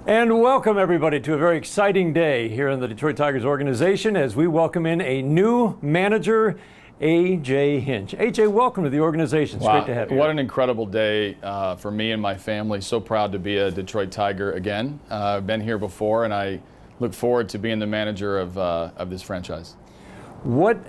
And welcome everybody to a very exciting day here in the Detroit Tigers organization as we welcome in a new manager, A.J. Hinch. A.J., welcome to the organization. It's great to have you. What an incredible day for me and my family. So proud to be a Detroit Tiger again. I've been here before, and I look forward to being the manager of this franchise.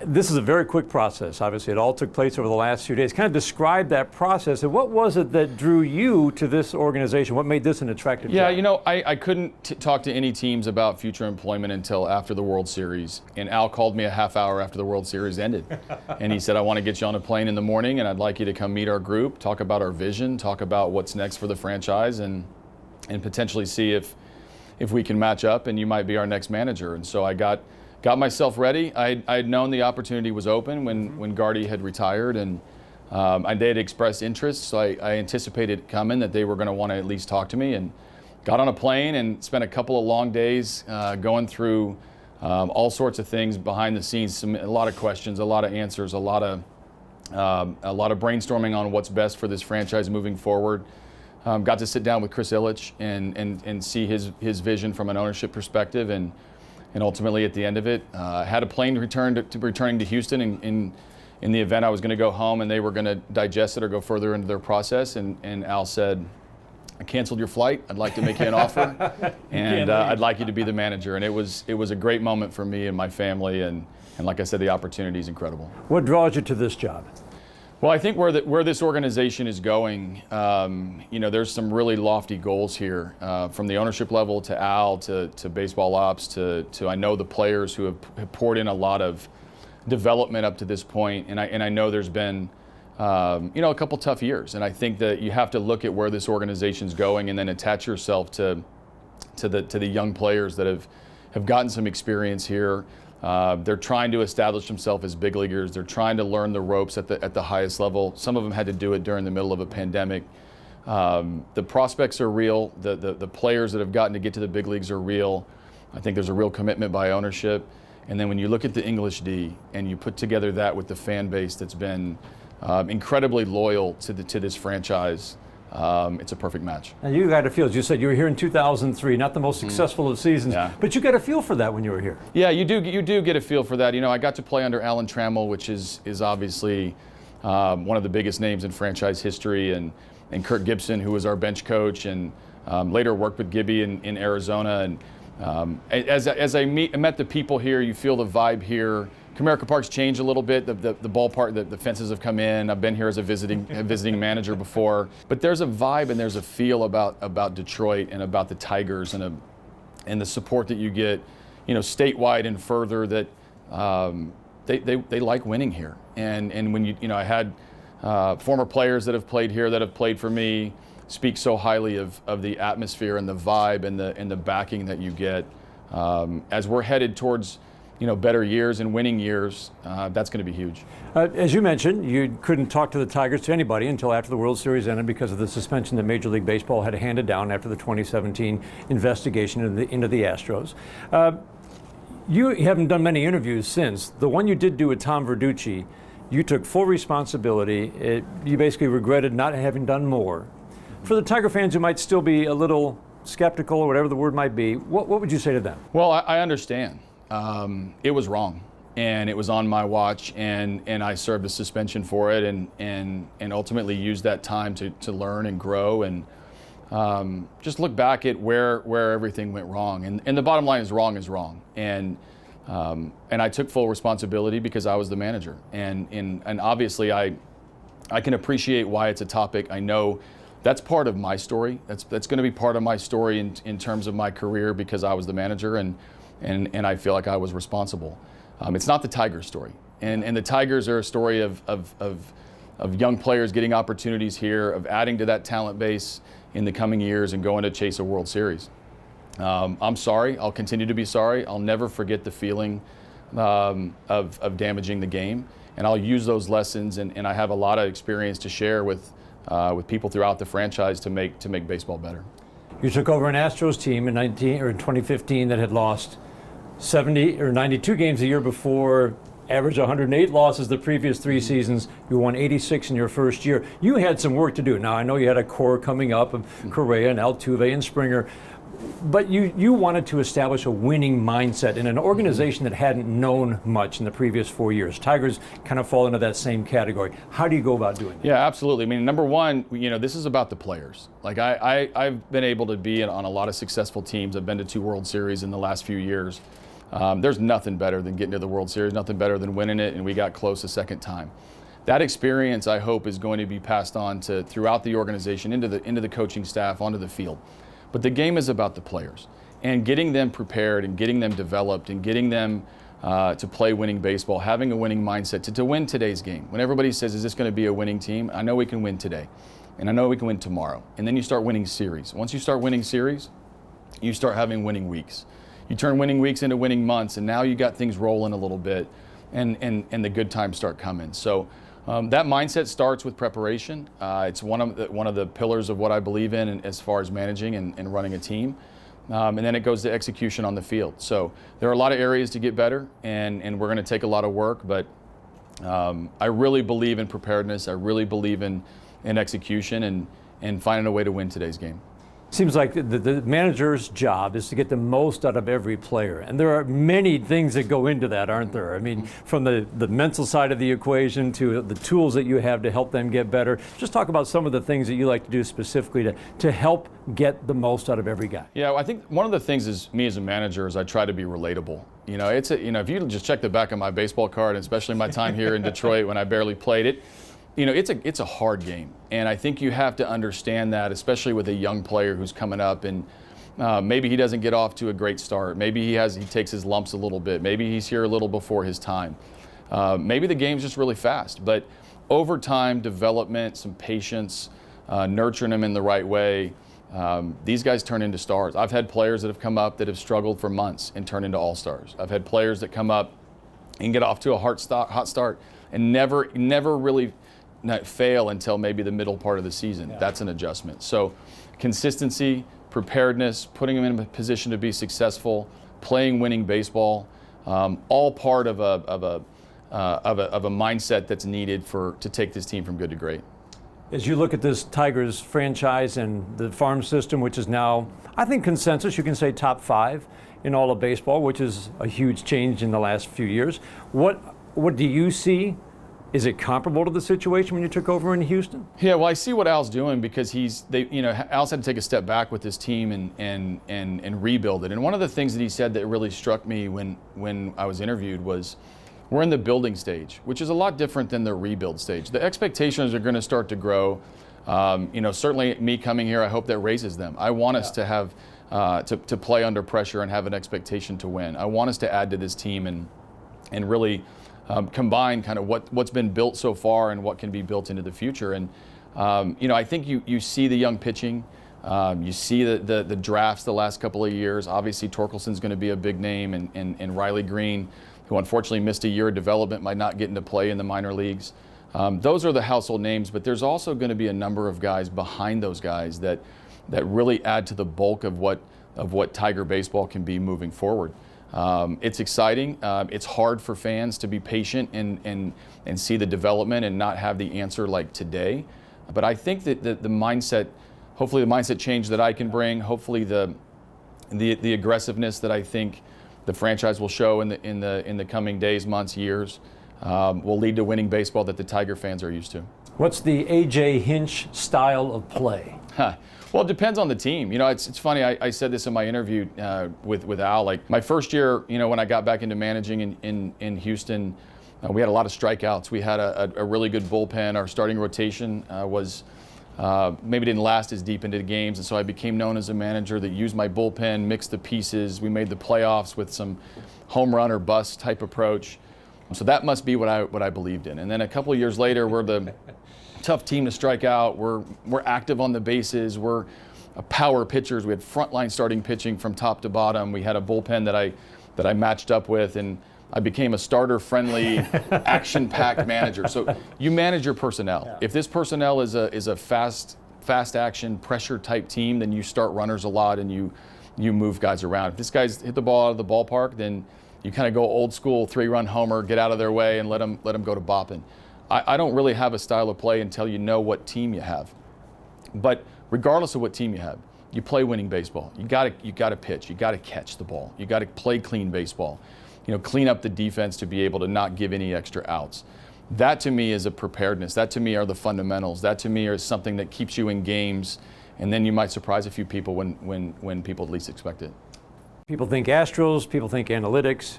This is a very quick process. Obviously, it all took place over the last few days. Kind of describe that process, and what was it that drew you to this organization? What made this an attractive job? Yeah, you know, I couldn't talk to any teams about future employment until after the World Series. And Al called me a half hour after the World Series ended. And he said, I want to get you on a plane in the morning, and I'd like you to come meet our group, talk about our vision, talk about what's next for the franchise, and potentially see if we can match up and you might be our next manager. And so I got myself ready. I'd known the opportunity was open when Gardy had retired, and they had expressed interest, so I anticipated it coming, that they were going to want to at least talk to me, and got on a plane and spent a couple of long days going through all sorts of things behind the scenes, a lot of questions, a lot of answers, a lot of brainstorming on what's best for this franchise moving forward. Got to sit down with Chris Ilitch and see his vision from an ownership perspective, and ultimately, at the end of it, had a plane returning to Houston in the event I was going to go home and they were going to digest it or go further into their process. And Al said, I canceled your flight. I'd like to make you an offer, and I'd like you to be the manager. And it was a great moment for me and my family. And like I said, the opportunity is incredible. What draws you to this job? Well, I think where this organization is going, there's some really lofty goals here, from the ownership level to Al to baseball ops to I know the players who have poured in a lot of development up to this point, and I know there's been a couple tough years, and I think that you have to look at where this organization's going and then attach yourself to the young players that have gotten some experience here. They're trying to establish themselves as big leaguers. They're trying to learn the ropes at the highest level. Some of them had to do it during the middle of a pandemic. The prospects are real. The players that have gotten to get to the big leagues are real. I think there's a real commitment by ownership. And then when you look at the English D and you put together that with the fan base that's been incredibly loyal to this franchise, it's a perfect match. And you got a feel, as you said, you were here in 2003, not the most successful of seasons, but you got a feel for that when you were here. Yeah, you do get a feel for that. You know, I got to play under Alan Trammell, which is obviously one of the biggest names in franchise history, and Kirk Gibson, who was our bench coach, and later worked with Gibby in Arizona. And as I met the people here, you feel the vibe here. Comerica Park's changed a little bit. The ballpark, the fences have come in. I've been here as a visiting manager before, but there's a vibe and there's a feel about Detroit and about the Tigers and the support that you get, statewide and further, that they like winning here. And when I had former players that have played here that have played for me speak so highly of the atmosphere and the vibe and the backing that you get as we're headed towards better years and winning years. That's going to be huge. As you mentioned, you couldn't talk to the Tigers, to anybody, until after the World Series ended because of the suspension that Major League Baseball had handed down after the 2017 investigation into the Astros. You haven't done many interviews since. The one you did do with Tom Verducci, you took full responsibility. You basically regretted not having done more. For the Tiger fans who might still be a little skeptical, or whatever the word might be, what would you say to them? Well, I understand. It was wrong, and it was on my watch, and I served a suspension for it, and ultimately used that time to learn and grow, and just look back at where everything went wrong. And the bottom line is wrong. And I took full responsibility because I was the manager, and obviously I can appreciate why it's a topic. I know that's part of my story. That's going to be part of my story in terms of my career, because I was the manager, and I feel like I was responsible. It's not the Tigers story, and the Tigers are a story of young players getting opportunities here, of adding to that talent base in the coming years and going to chase a World Series. I'm sorry. I'll continue to be sorry. I'll never forget the feeling of damaging the game, and I'll use those lessons, and I have a lot of experience to share with people throughout the franchise to make baseball better. You took over an Astros team in 2015 that had lost 70 or 92 games a year before, averaged 108 losses the previous 3 seasons. You won 86 in your first year. You had some work to do. Now, I know you had a core coming up of Correa and Altuve and Springer. But you wanted to establish a winning mindset in an organization that hadn't known much in the previous 4 years. Tigers kind of fall into that same category. How do you go about doing that? Yeah, absolutely. I mean, number one, this is about the players. Like I've been able to be on a lot of successful teams. I've been to 2 World Series in the last few years. There's nothing better than getting to the World Series, nothing better than winning it, and we got close a second time. That experience, I hope, is going to be passed on to throughout the organization, into the coaching staff, onto the field. But the game is about the players and getting them prepared and getting them developed and getting them to play winning baseball, having a winning mindset to win today's game. When everybody says, is this going to be a winning team? I know we can win today, and I know we can win tomorrow. And then you start winning series. Once you start winning series, you start having winning weeks. You turn winning weeks into winning months, and now you got things rolling a little bit, and the good times start coming. So that mindset starts with preparation. It's one of the pillars of what I believe in as far as managing and running a team. And then it goes to execution on the field. So there are a lot of areas to get better, and we're going to take a lot of work, but I really believe in preparedness. I really believe in execution and finding a way to win today's game. Seems like the manager's job is to get the most out of every player. And there are many things that go into that, aren't there? I mean, from the mental side of the equation to the tools that you have to help them get better. Just talk about some of the things that you like to do specifically to help get the most out of every guy. Yeah, well, I think one of the things is me as a manager is I try to be relatable. If you just check the back of my baseball card, and especially my time here in Detroit when I barely played it, it's a hard game, and I think you have to understand that, especially with a young player who's coming up, and maybe he doesn't get off to a great start. Maybe he takes his lumps a little bit. Maybe he's here a little before his time. Maybe the game's just really fast. But over time, development, some patience, nurturing them in the right way, these guys turn into stars. I've had players that have come up that have struggled for months and turn into all-stars. I've had players that come up and get off to a hot start and never really not fail until maybe the middle part of the season. Yeah. That's an adjustment. So consistency, preparedness, putting them in a position to be successful, playing winning baseball, all part of a mindset that's needed to take this team from good to great. As you look at this Tigers franchise and the farm system, which is now, I think, consensus, you can say top 5 in all of baseball, which is a huge change in the last few years. What do you see? Is it comparable to the situation when you took over in Houston? Yeah, well, I see what Al's doing because Al's had to take a step back with his team and rebuild it. And one of the things that he said that really struck me when I was interviewed was, we're in the building stage, which is a lot different than the rebuild stage. The expectations are going to start to grow. Certainly me coming here, I hope that raises them. I want us to have to play under pressure and have an expectation to win. I want us to add to this team and really combine kind of what's been built so far and what can be built into the future. And I think you see the young pitching, you see the drafts the last couple of years. Obviously Torkelson's going to be a big name, and Riley Green, who unfortunately missed a year of development, might not get into play in the minor leagues. Those are the household names, but there's also going to be a number of guys behind those guys that really add to the bulk of what Tiger baseball can be moving forward. It's exciting. It's hard for fans to be patient and see the development and not have the answer like today. But I think that the mindset, hopefully the mindset change that I can bring, hopefully the aggressiveness that I think the franchise will show in the coming days, months, years, will lead to winning baseball that the Tiger fans are used to. What's the A.J. Hinch style of play? Well, it depends on the team. It's funny. I said this in my interview with Al. Like my first year, when I got back into managing in Houston, we had a lot of strikeouts. We had a really good bullpen. Our starting rotation was maybe didn't last as deep into the games, and so I became known as a manager that used my bullpen, mixed the pieces. We made the playoffs with some home run or bust type approach. So that must be what I believed in. And then a couple of years later, we're the tough team to strike out. We're active on the bases. We're power pitchers. We had frontline starting pitching from top to bottom. We had a bullpen that I matched up with, and I became a starter-friendly, action-packed manager. So you manage your personnel. Yeah. If this personnel is a fast action, pressure type team, then you start runners a lot and you move guys around. If this guy's hit the ball out of the ballpark, then you kind of go old school, 3-run homer, get out of their way, and let them go to bopping. I don't really have a style of play until you know what team you have. But regardless of what team you have, you play winning baseball. You got to pitch. You got to catch the ball. You got to play clean baseball. Clean up the defense to be able to not give any extra outs. That to me is a preparedness. That to me are the fundamentals. That to me is something that keeps you in games, and then you might surprise a few people when people least expect it. People think Astros, people think analytics.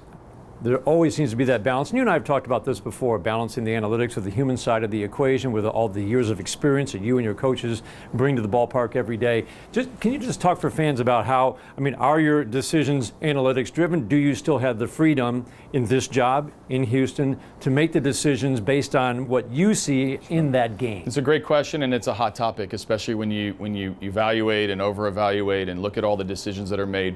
There always seems to be that balance. And you and I have talked about this before, balancing the analytics with the human side of the equation, with all the years of experience that you and your coaches bring to the ballpark every day. Can you just talk for fans about how, are your decisions analytics driven? Do you still have the freedom in this job in Houston to make the decisions based on what you see in that game? It's a gregreat question, and it's a hot topic, especially when you evaluate and over-evaluate and look at all the decisions that are made.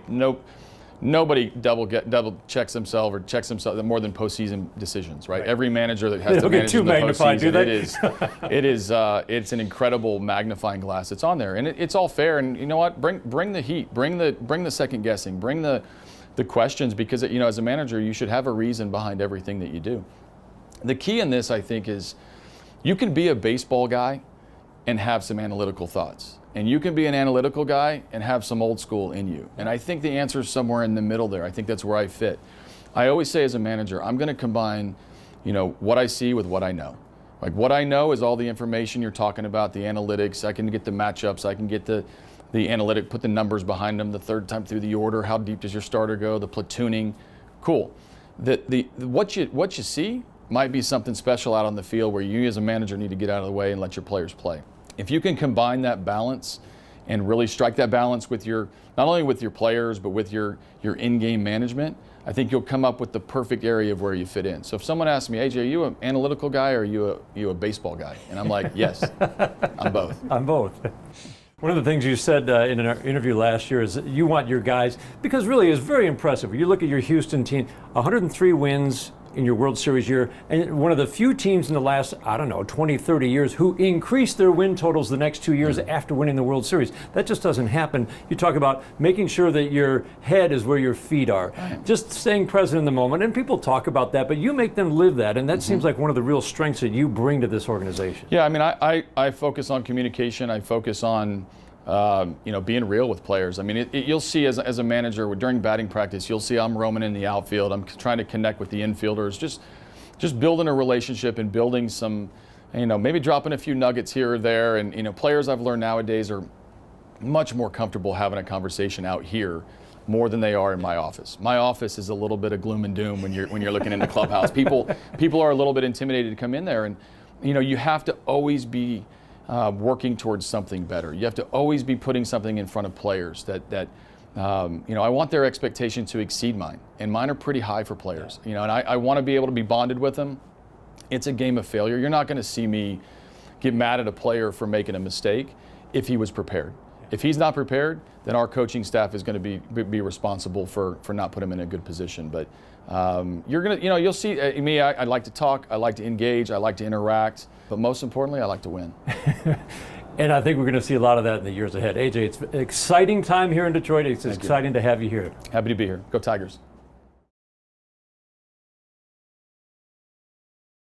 Nobody double checks themselves or checks themselves more than postseason decisions, right? Every manager that has to manage in the postseason, it's an incredible magnifying glass that's on there, and it's all fair. And you know what? Bring the heat, bring the second guessing, bring the questions, because as a manager you should have a reason behind everything that you do. The key in this, I think, is you can be a baseball guy and have some analytical thoughts. And you can be an analytical guy and have some old school in you. And I think the answer is somewhere in the middle there. I think that's where I fit. I always say as a manager, I'm going to combine, what I see with what I know. Like what I know is all the information you're talking about, the analytics. I can get the matchups. I can get the analytic, put the numbers behind them, the third time through the order. How deep does your starter go? The platooning. Cool. What you see might be something special out on the field where you as a manager need to get out of the way and let your players play. If you can combine that balance and really strike that balance with not only with your players, but with your in-game management, I think you'll come up with the perfect area of where you fit in. So if someone asks me, AJ, are you an analytical guy or are you a baseball guy? And I'm like, yes, I'm both. I'm both. One of the things you said in an interview last year is that you want your guys, because really it's very impressive. You look at your Houston team, 103 wins in your World Series year, and one of the few teams in the last, 20, 30 years who increased their win totals the next 2 years after winning the World Series. That just doesn't happen. You talk about making sure that your head is where your feet are, just staying present in the moment, and people talk about that, but you make them live that, and that seems like one of the real strengths that you bring to this organization. Yeah, I focus on communication. I focus on being real with players. You'll see as a manager during batting practice, you'll see I'm roaming in the outfield. I'm trying to connect with the infielders, just building a relationship and building some, maybe dropping a few nuggets here or there. And players I've learned nowadays are much more comfortable having a conversation out here more than they are in my office. My office is a little bit of gloom and doom when you're looking in the clubhouse. People are a little bit intimidated to come in there, and you have to always be working towards something better. You have to always be putting something in front of players that I want their expectation to exceed mine, and mine are pretty high for players. And I want to be able to be bonded with them. It's a game of failure. You're not going to see me get mad at a player for making a mistake if he was prepared. If he's not prepared, then our coaching staff is going to be responsible for not putting him in a good position. But you'll see me. I like to talk. I like to engage. I like to interact. But most importantly, I like to win. And I think we're going to see a lot of that in the years ahead. AJ, it's an exciting time here in Detroit. It's exciting to have you here. Happy to be here. Go Tigers.